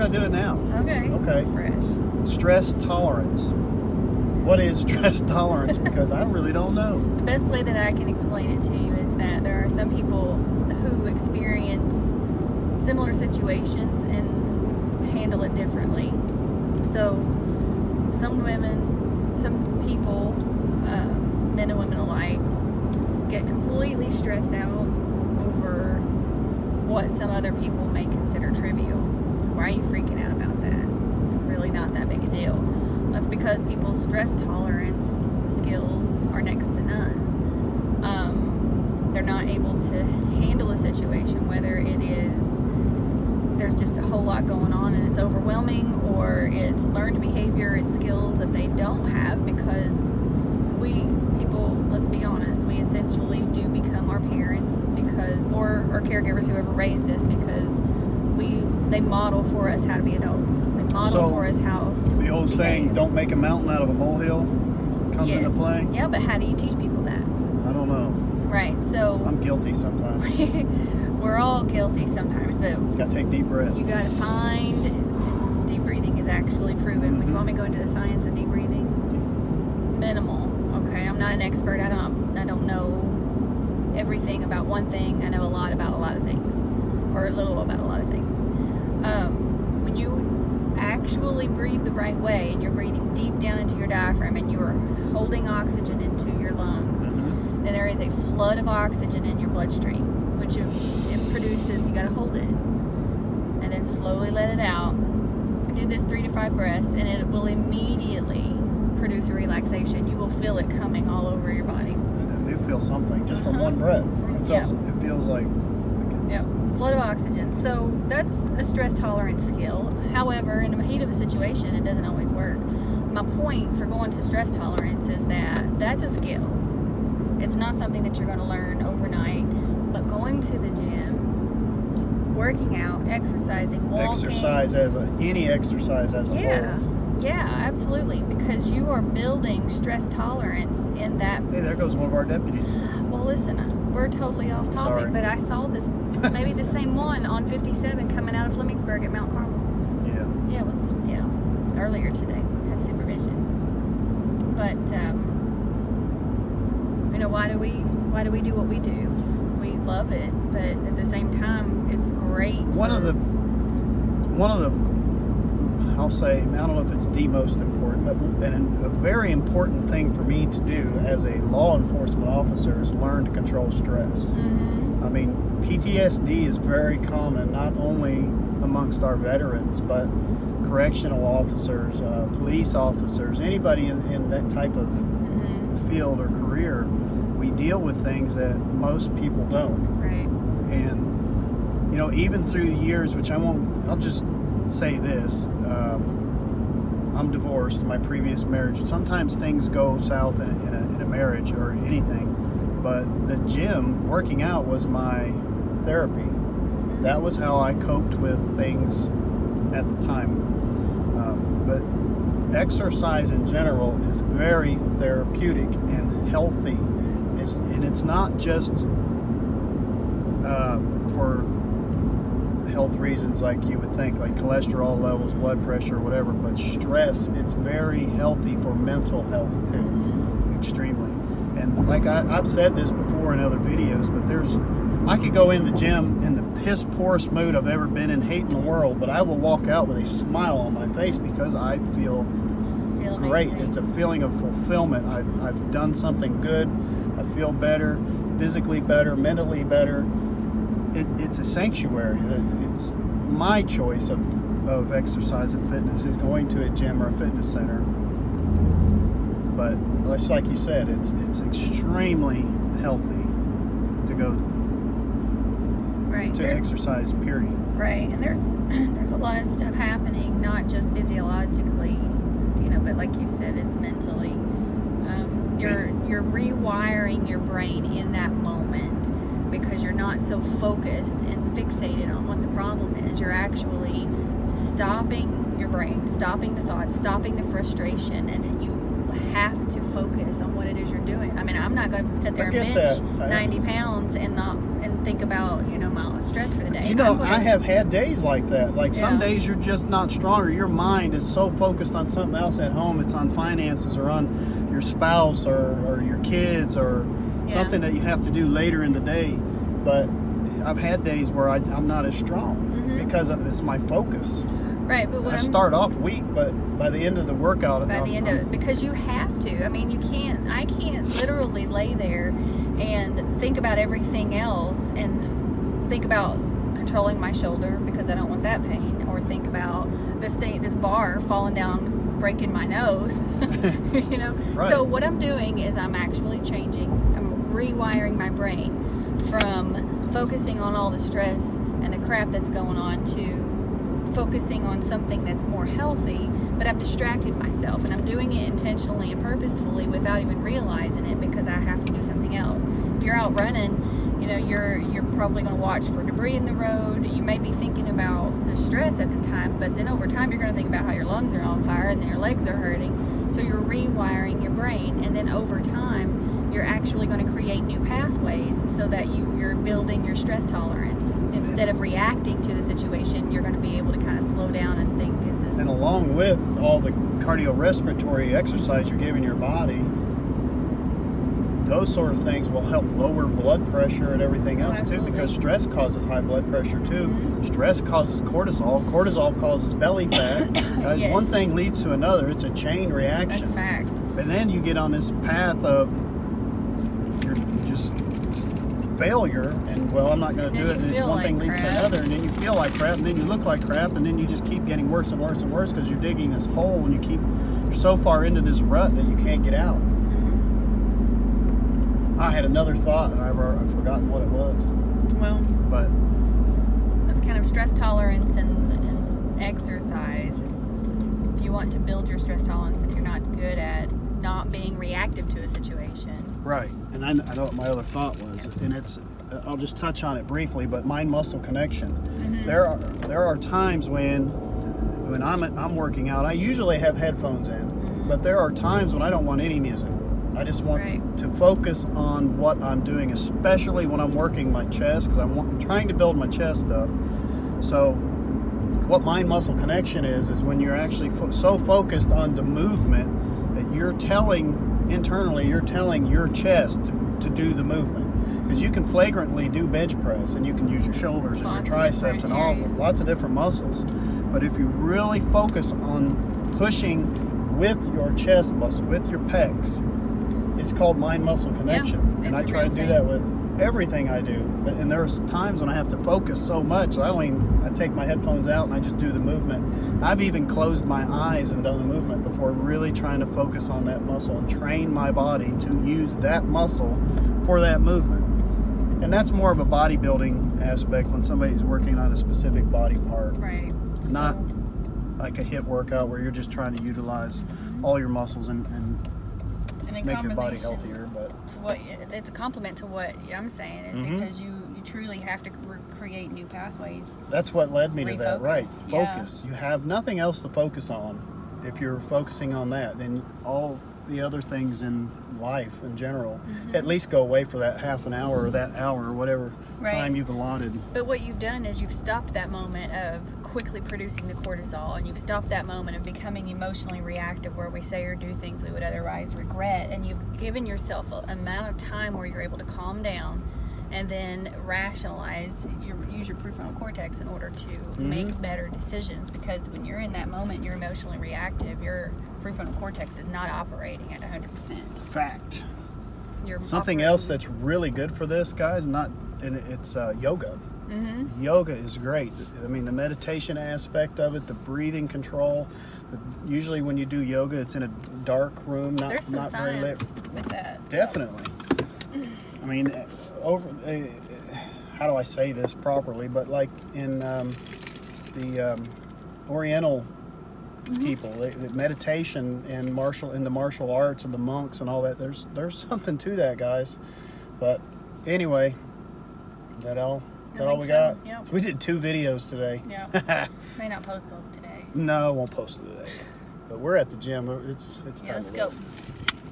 going to do it now. Okay. That's fresh. Stress tolerance. What is stress tolerance? Because I really don't know. The best way that I can explain it to you is that there are some people who experience similar situations and handle it differently. So some people, men and women alike, get completely stressed out over what some other people may consider trivial. Why are you freaking out about that? It's really not that big a deal. That's because people's stress tolerance skills are next to none. They're not able to handle a situation, whether it is there's just a whole lot going on and it's overwhelming, or it's learned behavior and skills that they don't have, because let's be honest, we essentially do become our parents or caregivers, whoever raised us, because they model for us how to be adults. They model for us how to the old behave. saying, don't make a mountain out of a molehill, comes into play. Yeah, but how do you teach people that? I don't know. Right, so I'm guilty sometimes. We're all guilty sometimes, but You got to take deep breaths. you got to find deep breathing is actually proven. Would you want me to go into the science of deep breathing? Minimal. Okay, I'm not an expert. I don't know everything about one thing. I know a lot about a lot of things, or a little about a lot of things. When you actually breathe the right way, and you're breathing deep down into your diaphragm, and you are holding oxygen into your lungs, then there is a flood of oxygen in your bloodstream, which it produces. You got to hold it, and then slowly let it out. Do this 3 to 5 breaths, and it will immediately produce a relaxation. You will feel it coming all over your body. I do feel something just from one breath. It feels like it's flood of oxygen. So that's a stress tolerance skill. However, in the heat of a situation, it doesn't always work. My point for going to stress tolerance is that that's a skill. It's not something that you're going to learn overnight, but going to the gym, working out, exercising, walking. Any exercise as a whole. Yeah, absolutely, because you are building stress tolerance in that. Hey, there goes one of our deputies. Well, listen, we're totally off topic, Sorry. but I saw this, maybe the same one on 57 coming out of Flemingsburg at Mount Carmel. Yeah, it was, earlier today, had supervision. But, why do we do what we do? We love it, but at the same time, it's great. One of the I'll say, I don't know if it's the most important, but a very important thing for me to do as a law enforcement officer is learn to control stress. I mean, PTSD is very common, not only amongst our veterans, but correctional officers, police officers, anybody in that type of field or career. We deal with things that most people don't. Right. And, even through the years, which I'll just say this, I'm divorced in my previous marriage, and sometimes things go south in a marriage or anything, but the gym, working out, was my therapy. That was how I coped with things at the time. But exercise in general is very therapeutic and healthy. It's not just for health reasons like you would think, like cholesterol levels, blood pressure, whatever, but stress, it's very healthy for mental health too, extremely. And like I've said this before in other videos, but I could go in the gym in the piss poorest mood I've ever been in, hating the world, but I will walk out with a smile on my face because I feel great. Amazing. It's a feeling of fulfillment. I've done something good. I feel better, physically better, mentally better. It's a sanctuary. It's my choice of exercise and fitness is going to a gym or a fitness center. But just like you said, it's extremely healthy to go to exercise, period. Right, and there's a lot of stuff happening, not just physiologically, but like you said, it's mentally. You're rewiring your brain in that moment, because you're not so focused and fixated on what the problem is. You're actually stopping your brain, stopping the thoughts, stopping the frustration, and you have to focus on what it is you're doing. I mean, I'm not going to sit there and bench 90 pounds and think about, you know, my stress for the day. But you know, I have had days like that. Like some Yeah. days you're just not stronger. Your mind is so focused on something else at home. It's on finances or on your spouse or your kids or something that you have to do later in the day. But I've had days where I'm not as strong because it's my focus. Right, but I start off weak, but by the end of the workout, by the end of it, because you have to. I mean, I can't literally lay there and think about everything else and think about controlling my shoulder because I don't want that pain, or think about this bar falling down, breaking my nose. You know. Right. So what I'm doing is I'm actually changing. I'm rewiring my brain from focusing on all the stress and the crap that's going on to focusing on something that's more healthy, but I've distracted myself, and I'm doing it intentionally and purposefully without even realizing it because I have to do something else. If you're out running, you know, you're probably going to watch for debris in the road. You may be thinking about the stress at the time, but then over time you're going to think about how your lungs are on fire and then your legs are hurting. So you're rewiring your brain, and then over time you're actually going to create new pathways so that you're building your stress tolerance. Instead of reacting to the situation, you're going to be able to kind of slow down and think, is this... And along with all the cardiorespiratory exercise you're giving your body, those sort of things will help lower blood pressure and everything else too, because stress causes high blood pressure too. Stress causes cortisol. Cortisol causes belly fat. Yes. One thing leads to another. It's a chain reaction. That's a fact. And then you get on this path of you're just failure, and well, I'm not going to do it, and it's one thing leads to another, and then you feel like crap, and then you look like crap, and then you just keep getting worse and worse and worse because you're digging this hole, and you're so far into this rut that you can't get out. I had another thought, and I've forgotten what it was. Well, but it's kind of stress tolerance and exercise. If you want to build your stress tolerance, if you're not good at not being reactive to a situation. Right, and I know what my other thought was, and I'll just touch on it briefly, but mind-muscle connection. There are times when I'm working out, I usually have headphones in, but there are times when I don't want any music. I just want to focus on what I'm doing, especially when I'm working my chest, because I'm trying to build my chest up. So what mind-muscle connection is when you're actually so focused on the movement that you're telling your chest to do the movement. Because you can flagrantly do bench press, and you can use your shoulders and your triceps and lots of different muscles. But if you really focus on pushing with your chest muscle, with your pecs, it's called mind-muscle connection. And I try to do that with everything I do. And there's times when I have to focus so much, I take my headphones out and I just do the movement. I've even closed my eyes and done the movement before, really trying to focus on that muscle and train my body to use that muscle for that movement. And that's more of a bodybuilding aspect when somebody's working on a specific body part. Right. Not like a HIIT workout where you're just trying to utilize all your muscles and make your body healthier. But it's a compliment to what I'm saying, is because you truly have to create new pathways. That's what led me to that, right? Yeah. Focus. You have nothing else to focus on. If you're focusing on that, then all the other things in life in general at least go away for that half an hour or that hour or whatever time you've allotted. But what you've done is you've stopped that moment of quickly producing the cortisol, and you've stopped that moment of becoming emotionally reactive, where we say or do things we would otherwise regret, and you've given yourself an amount of time where you're able to calm down and then rationalize, use your prefrontal cortex in order to make better decisions. Because when you're in that moment, you're emotionally reactive, your prefrontal cortex is not operating at 100%. Fact. Something else that's really good for this, guys, it's yoga. Yoga is great. I mean, the meditation aspect of it, the breathing control. Usually when you do yoga, it's in a dark room, not very lit. With that. Definitely. I mean, how do I say this properly? But like in the Oriental people, the meditation and the martial arts and the monks and all that. There's something to that, guys. But anyway, is that all we got? Yep. So we did 2 videos today. Yeah. May not post both today. No, I won't post it today. But we're at the gym. It's time let's to go. lift.